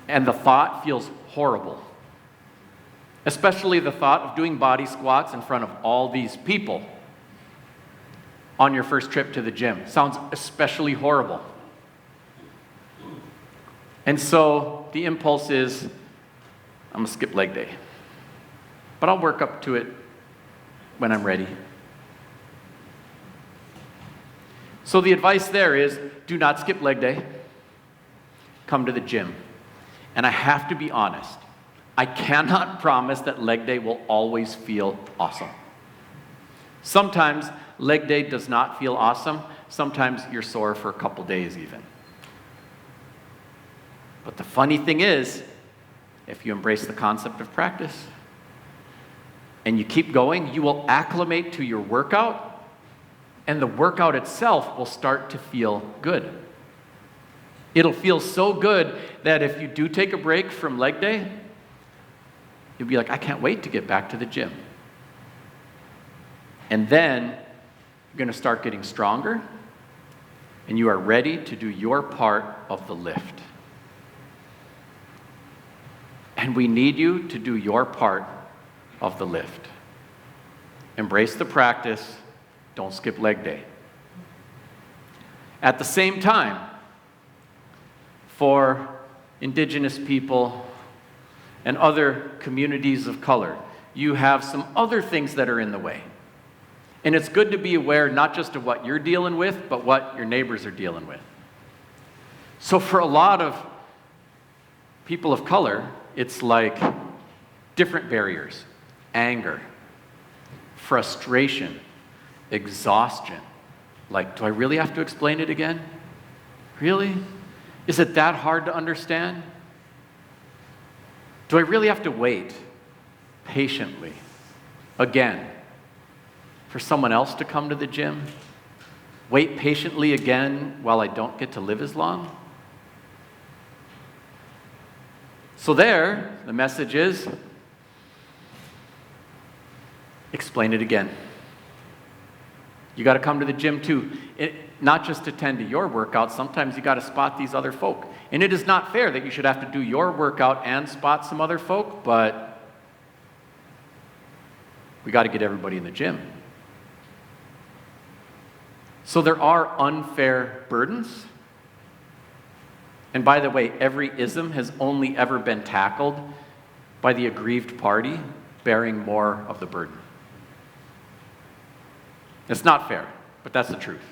And the thought feels horrible. Especially the thought of doing body squats in front of all these people on your first trip to the gym. Sounds especially horrible. And so the impulse is, I'm going to skip leg day. But I'll work up to it when I'm ready. So the advice there is, do not skip leg day. Come to the gym. And I have to be honest. I cannot promise that leg day will always feel awesome. Sometimes leg day does not feel awesome. Sometimes you're sore for a couple days even. But the funny thing is, if you embrace the concept of practice and you keep going, you will acclimate to your workout, and the workout itself will start to feel good. It'll feel so good that if you do take a break from leg day, you'll be like, I can't wait to get back to the gym. And then you're going to start getting stronger, and you are ready to do your part of the lift. And we need you to do your part of the lift. Embrace the practice. Don't skip leg day. At the same time, for Indigenous people and other communities of color, you have some other things that are in the way. And it's good to be aware not just of what you're dealing with, but what your neighbors are dealing with. So for a lot of people of color, it's like different barriers: anger, frustration, exhaustion. Like, do I really have to explain it again? Really? Is it that hard to understand? Do I really have to wait patiently again for someone else to come to the gym? Wait patiently again while I don't get to live as long? So there, the message is, explain it again. You got to come to the gym too. Not just attend to your workout. Sometimes you got to spot these other folk. And it is not fair that you should have to do your workout and spot some other folk, but we got to get everybody in the gym. So there are unfair burdens. And by the way, every ism has only ever been tackled by the aggrieved party bearing more of the burden. It's not fair, but that's the truth.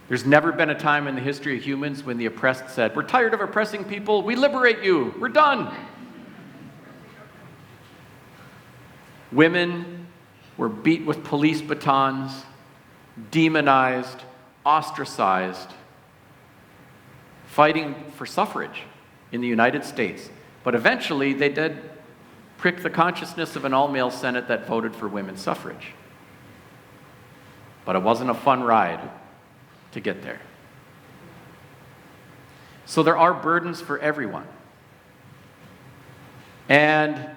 There's never been a time in the history of humans when the oppressed said, "We're tired of oppressing people, we liberate you, we're done." Women were beat with police batons, demonized, ostracized, fighting for suffrage in the United States. But eventually, they did prick the consciousness of an all-male Senate that voted for women's suffrage. But it wasn't a fun ride to get there. So there are burdens for everyone. And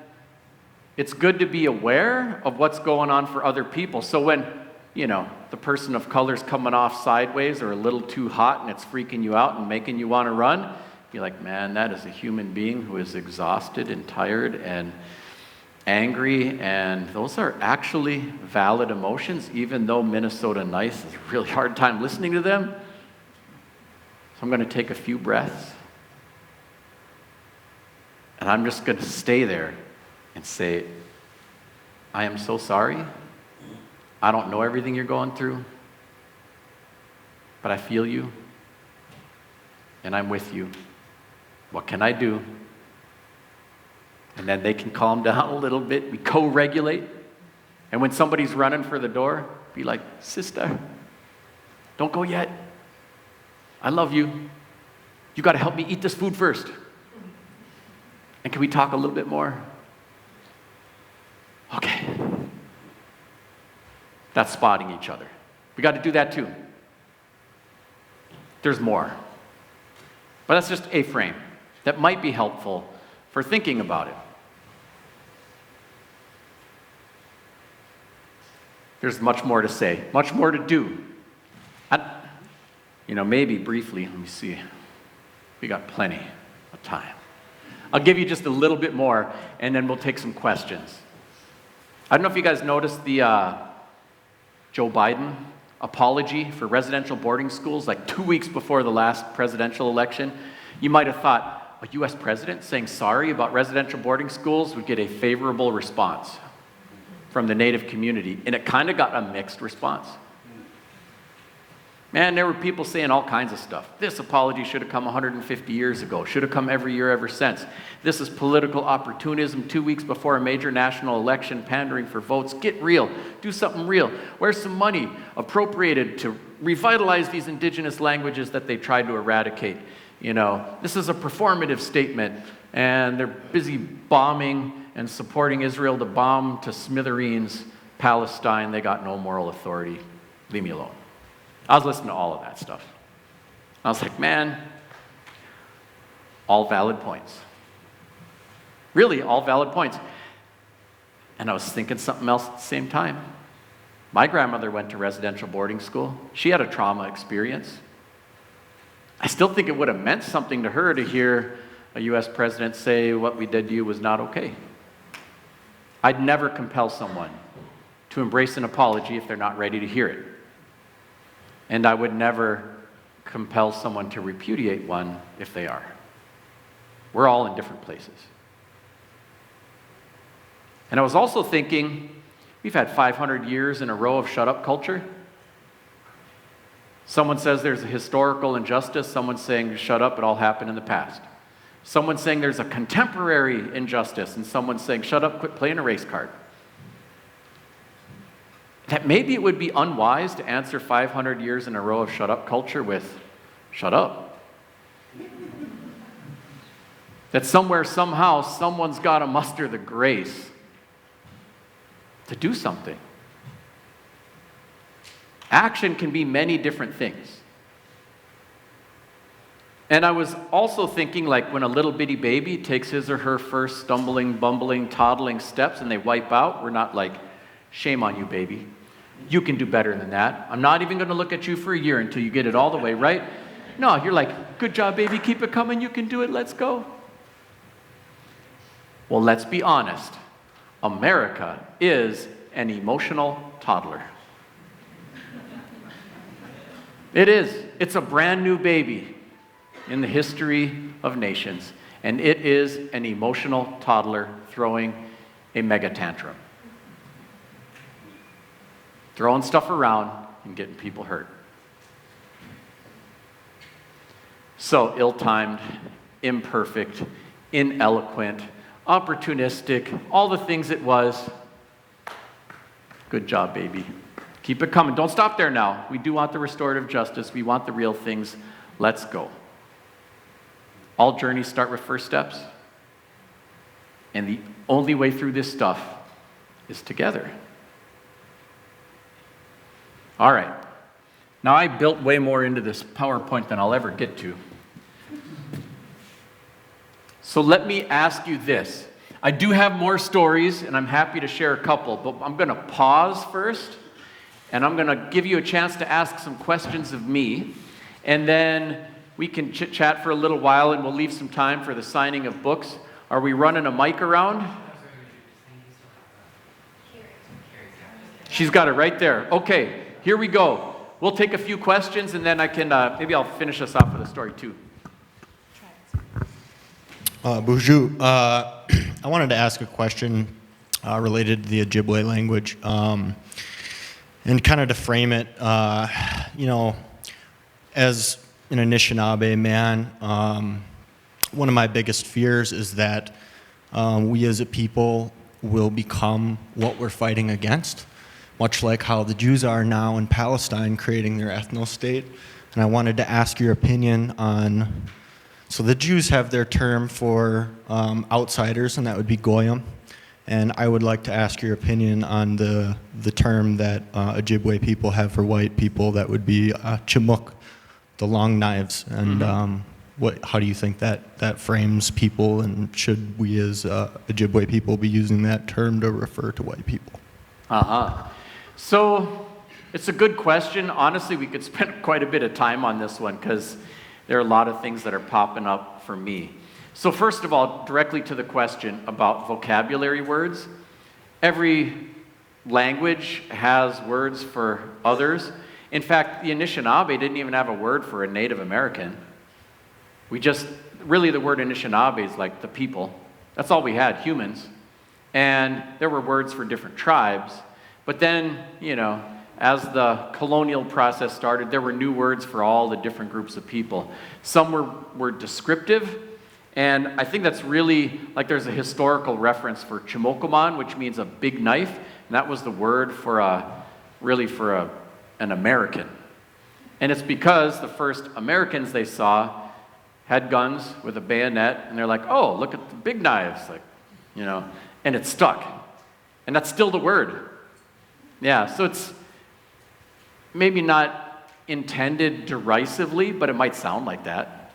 it's good to be aware of what's going on for other people. So when, the person of color's coming off sideways or a little too hot and it's freaking you out and making you want to run, be like, man, that is a human being who is exhausted and tired and angry, and those are actually valid emotions, even though Minnesota Nice has a really hard time listening to them. So I'm going to take a few breaths, and I'm just going to stay there and say, I am so sorry. I don't know everything you're going through, but I feel you, and I'm with you. What can I do? And then they can calm down a little bit. We co-regulate. And when somebody's running for the door, be like, sister, don't go yet. I love you. You got to help me eat this food first. And can we talk a little bit more? Okay. That's spotting each other. We got to do that too. There's more. But that's just a frame that might be helpful for thinking about it. There's much more to say, much more to do. Maybe briefly, let me see. We got plenty of time. I'll give you just a little bit more, and then we'll take some questions. I don't know if you guys noticed the Joe Biden apology for residential boarding schools, like 2 weeks before the last presidential election. You might have thought a U.S. president saying sorry about residential boarding schools would get a favorable response from the Native community, and it kind of got a mixed response. Man, there were people saying all kinds of stuff. This apology should have come 150 years ago, should have come every year ever since. This is political opportunism 2 weeks before a major national election, pandering for votes. Get real. Do something real. Where's some money appropriated to revitalize these indigenous languages that they tried to eradicate? This is a performative statement, and they're busy bombing and supporting Israel to bomb to smithereens Palestine. They got no moral authority. Leave me alone. I was listening to all of that stuff. I was like, man, all valid points. Really, all valid points. And I was thinking something else at the same time. My grandmother went to residential boarding school. She had a trauma experience. I still think it would have meant something to her to hear a U.S. president say what we did to you was not okay. I'd never compel someone to embrace an apology if they're not ready to hear it. And I would never compel someone to repudiate one if they are. We're all in different places. And I was also thinking, we've had 500 years in a row of shut up culture. Someone says there's a historical injustice. Someone's saying, shut up, it all happened in the past. Someone's saying there's a contemporary injustice, and someone's saying, shut up, quit playing a race card. That maybe it would be unwise to answer 500 years in a row of shut up culture with, shut up. That somewhere, somehow, someone's got to muster the grace to do something. Action can be many different things. And I was also thinking, like when a little bitty baby takes his or her first stumbling, bumbling, toddling steps and they wipe out, we're not like, shame on you, baby. You can do better than that. I'm not even going to look at you for a year until you get it all the way right. No, you're like, good job, baby. Keep it coming. You can do it. Let's go. Well, let's be honest. America is an emotional toddler. It is. It's a brand new baby in the history of nations. And it is an emotional toddler throwing a mega tantrum. Throwing stuff around and getting people hurt. So ill-timed, imperfect, ineloquent, opportunistic, all the things it was. Good job, baby. Keep it coming. Don't stop there now. We do want the restorative justice. We want the real things. Let's go. All journeys start with first steps. And the only way through this stuff is together. All right. Now, I built way more into this PowerPoint than I'll ever get to. So let me ask you this. I do have more stories, and I'm happy to share a couple, but I'm going to pause first, and I'm going to give you a chance to ask some questions of me, and then we can chit-chat for a little while, and we'll leave some time for the signing of books. Are we running a mic around? She's got it right there. Okay, here we go. We'll take a few questions, and then I can, maybe I'll finish us off with a story too. Bonjour. I wanted to ask a question related to the Ojibwe language, and kind of to frame it, as an Anishinaabe man, one of my biggest fears is that we as a people will become what we're fighting against, much like how the Jews are now in Palestine creating their ethno-state. And I wanted to ask your opinion on, so the Jews have their term for outsiders, and that would be goyim. And I would like to ask your opinion on the term that Ojibwe people have for white people, that would be chimuk, the long knives. And how do you think that frames people, and should we as Ojibwe people be using that term to refer to white people? So it's a good question. Honestly, we could spend quite a bit of time on this one because there are a lot of things that are popping up for me. So first of all, directly to the question about vocabulary words. Every language has words for others. In fact, the Anishinaabe didn't even have a word for a Native American. Really the word Anishinaabe is like the people. That's all we had, humans. And there were words for different tribes. But then, as the colonial process started, there were new words for all the different groups of people. Some were descriptive, and I think that's really, like there's a historical reference for chimokuman, which means a big knife, and that was the word for an American. And it's because the first Americans they saw had guns with a bayonet, and they're like, oh, look at the big knives, and it stuck. And that's still the word. Yeah, so it's maybe not intended derisively, but it might sound like that.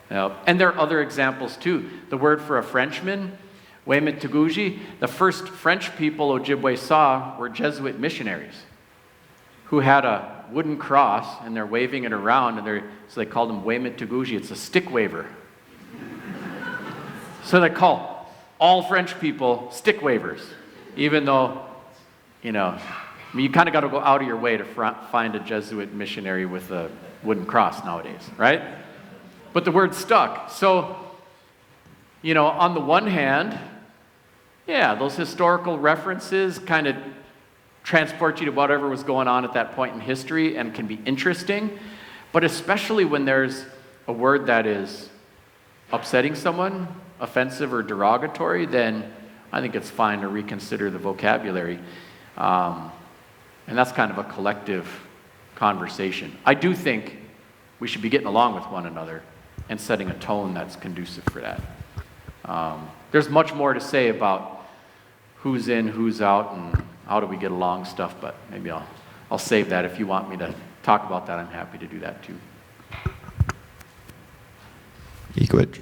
And there are other examples too. The word for a Frenchman, Wemituguji, the first French people Ojibwe saw were Jesuit missionaries who had a wooden cross, and they're waving it around, so they called them Wemituguji. It's a stick waver. So they call all French people stick wavers, even though, you kind of got to go out of your way to find a Jesuit missionary with a wooden cross nowadays, right? But the word stuck. So, on the one hand, yeah, those historical references kind of transport you to whatever was going on at that point in history and can be interesting, but especially when there's a word that is upsetting someone, offensive or derogatory, then I think it's fine to reconsider the vocabulary. And that's kind of a collective conversation. I do think we should be getting along with one another and setting a tone that's conducive for that. There's much more to say about who's in, who's out, and how do we get along stuff, but maybe I'll save that. If you want me to talk about that, I'm happy to do that too. Equid.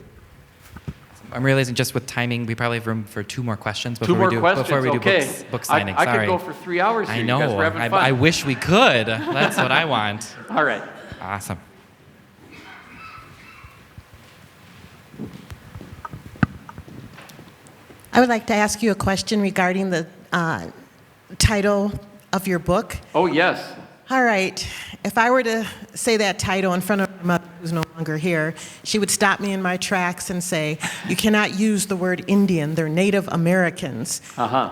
I'm realizing just with timing, we probably have room for two more questions before we do okay. book signings. I could go for 3 hours here. I know. You guys were having fun. I wish we could. That's what I want. All right. Awesome. I would like to ask you a question regarding the title of your book. Oh, yes. All right. If I were to say that title in front of my mother, who's no longer here, she would stop me in my tracks and say, "You cannot use the word Indian. They're Native Americans."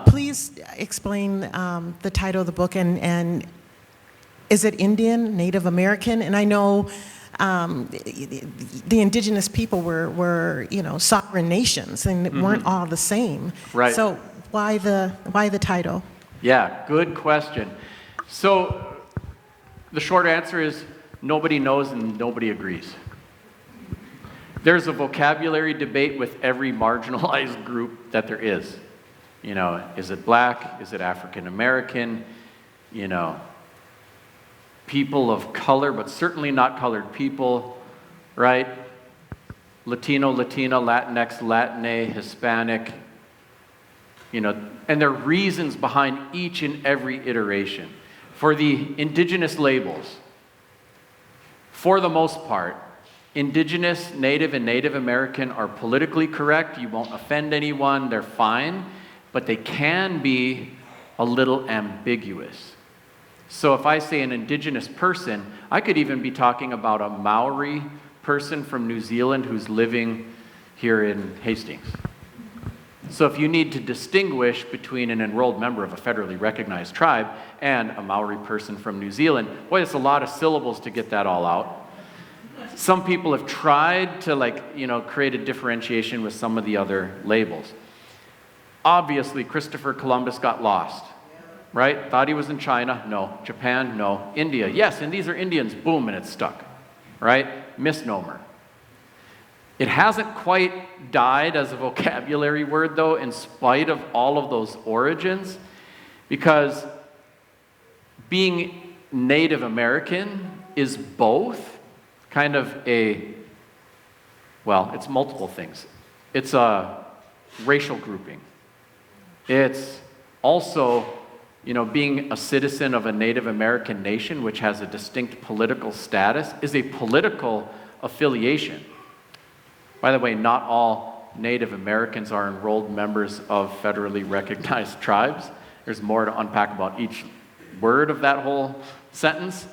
Please explain the title of the book, and is it Indian, Native American? And I know the indigenous people were sovereign nations and weren't all the same. Right. So why the title? Yeah, good question. So the short answer is nobody knows and nobody agrees. There's a vocabulary debate with every marginalized group that there is. Is it black? Is it African American? People of color, but certainly not colored people, right? Latino, Latina, Latinx, Latine, Hispanic, and there are reasons behind each and every iteration. For the indigenous labels, for the most part, indigenous, native, and Native American are politically correct. You won't offend anyone, they're fine, but they can be a little ambiguous. So if I say an indigenous person, I could even be talking about a Maori person from New Zealand who's living here in Hastings. So if you need to distinguish between an enrolled member of a federally recognized tribe and a Maori person from New Zealand, boy, it's a lot of syllables to get that all out. Some people have tried to create a differentiation with some of the other labels. Obviously, Christopher Columbus got lost, right? Thought he was in China, no. Japan, no. India, yes, and these are Indians, boom, and it's stuck, right? Misnomer. It hasn't quite died as a vocabulary word, though, in spite of all of those origins, because being Native American is both kind of it's multiple things. It's a racial grouping. It's also, being a citizen of a Native American nation, which has a distinct political status, is a political affiliation. By the way, not all Native Americans are enrolled members of federally recognized tribes. There's more to unpack about each word of that whole sentence.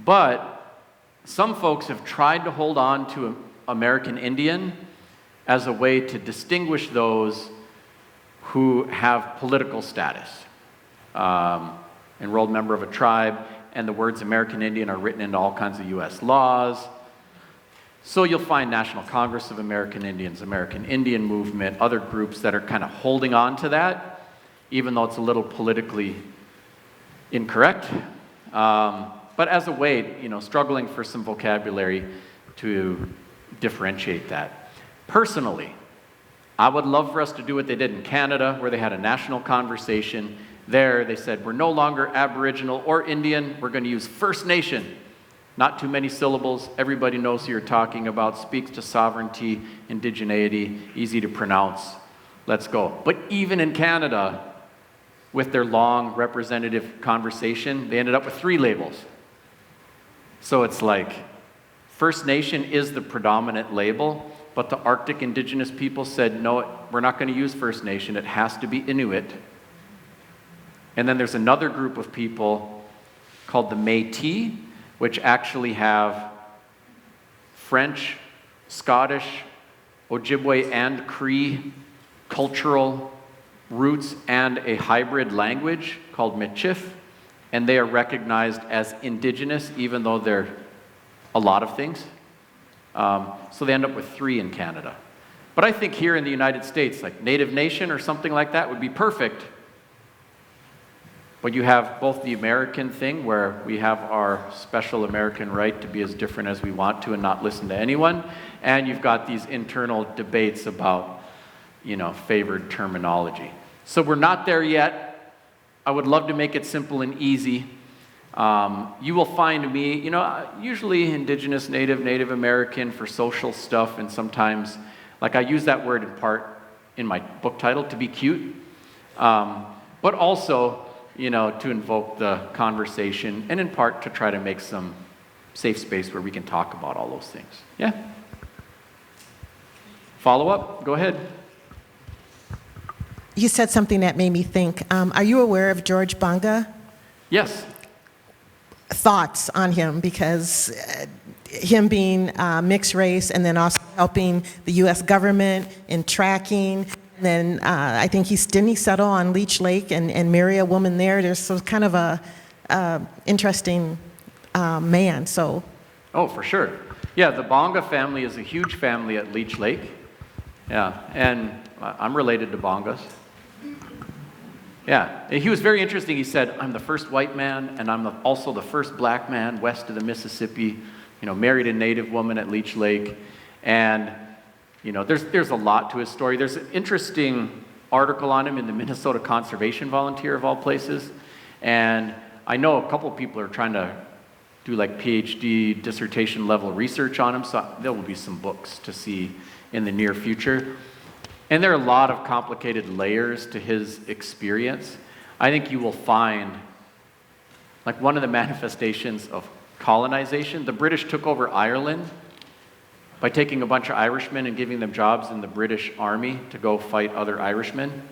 But some folks have tried to hold on to American Indian as a way to distinguish those who have political status. Enrolled member of a tribe, and the words American Indian are written into all kinds of U.S. laws. So you'll find National Congress of American Indians, American Indian Movement, other groups that are kind of holding on to that, even though it's a little politically incorrect. But as a way, struggling for some vocabulary to differentiate that. Personally, I would love for us to do what they did in Canada, where they had a national conversation. There, they said, we're no longer Aboriginal or Indian, we're going to use First Nation. Not too many syllables, everybody knows who you're talking about, speaks to sovereignty, indigeneity, easy to pronounce. Let's go. But even in Canada, with their long representative conversation, they ended up with 3 labels. So it's like, First Nation is the predominant label, but the Arctic indigenous people said, no, we're not going to use First Nation, it has to be Inuit. And then there's another group of people called the Métis, which actually have French, Scottish, Ojibwe, and Cree cultural roots and a hybrid language called Michif, and they are recognized as indigenous even though they're a lot of things. So they end up with 3 in Canada. But I think here in the United States, like Native Nation or something like that would be perfect. But you have both the American thing, where we have our special American right to be as different as we want to and not listen to anyone, and you've got these internal debates about, favored terminology. So we're not there yet. I would love to make it simple and easy. You will find me, usually Indigenous, Native American for social stuff, and sometimes, I use that word in part in my book title to be cute, but also, to invoke the conversation, and in part to try to make some safe space where we can talk about all those things. Yeah? Follow up? Go ahead. You said something that made me think. Are you aware of George Banga? Yes. thoughts on him because him being mixed race and then also helping the U.S. government in tracking. And then I think didn't he settle on Leech Lake and marry a woman there? There's so kind of a interesting man. So. Oh, for sure. Yeah, the Bonga family is a huge family at Leech Lake. Yeah, and I'm related to Bongas. Yeah, and he was very interesting. He said, I'm the first white man, and I'm also the first black man west of the Mississippi, married a native woman at Leech Lake. And, there's a lot to his story. There's an interesting article on him in the Minnesota Conservation Volunteer, of all places. And I know a couple people are trying to do like PhD dissertation level research on him, so there will be some books to see in the near future. And there are a lot of complicated layers to his experience. I think you will find, like one of the manifestations of colonization, the British took over Ireland by taking a bunch of Irishmen and giving them jobs in the British Army to go fight other Irishmen.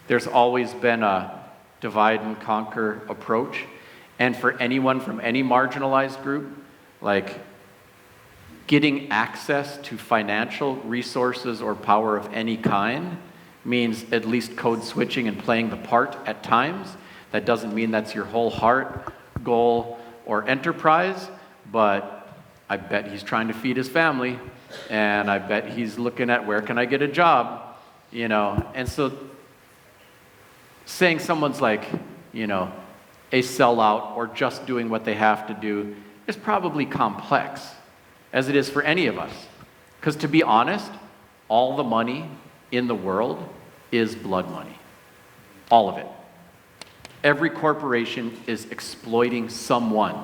There's always been a divide and conquer approach. And for anyone from any marginalized group, like getting access to financial resources or power of any kind means at least code switching and playing the part at times. That doesn't mean that's your whole heart, goal, or enterprise, but I bet he's trying to feed his family, and I bet he's looking at where can I get a job, And so saying someone's like, a sellout or just doing what they have to do is probably complex, as it is for any of us. Because to be honest, all the money in the world is blood money. All of it. Every corporation is exploiting someone.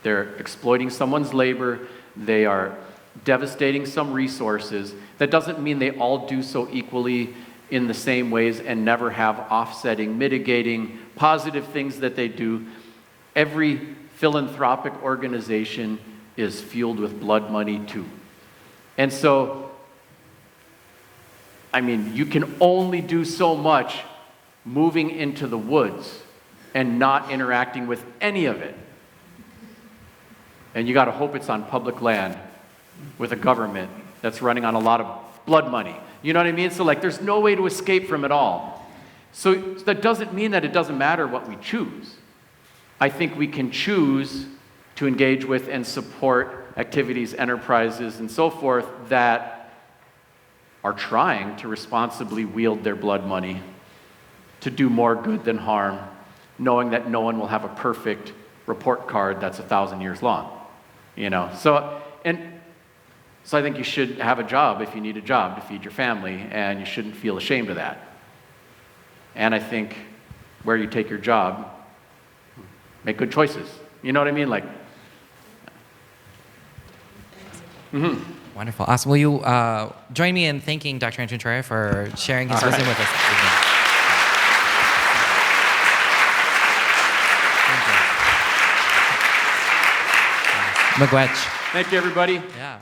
They're exploiting someone's labor. They are devastating some resources. That doesn't mean they all do so equally in the same ways and never have offsetting, mitigating, positive things that they do. Every philanthropic organization is fueled with blood money too. And so, you can only do so much moving into the woods and not interacting with any of it. And you got to hope it's on public land with a government that's running on a lot of blood money. You know what I mean? So there's no way to escape from it all. So that doesn't mean that it doesn't matter what we choose. I think we can choose to engage with and support activities, enterprises, and so forth that are trying to responsibly wield their blood money to do more good than harm, knowing that no one will have a perfect report card that's 1,000 years long. So I think you should have a job if you need a job to feed your family, and you shouldn't feel ashamed of that. And I think where you take your job, make good choices. You know what I mean? Wonderful. Awesome. Will you join me in thanking Dr. Anton Treuer for sharing his wisdom with us this evening? Thank you. Miigwech. Thank you, everybody. Yeah.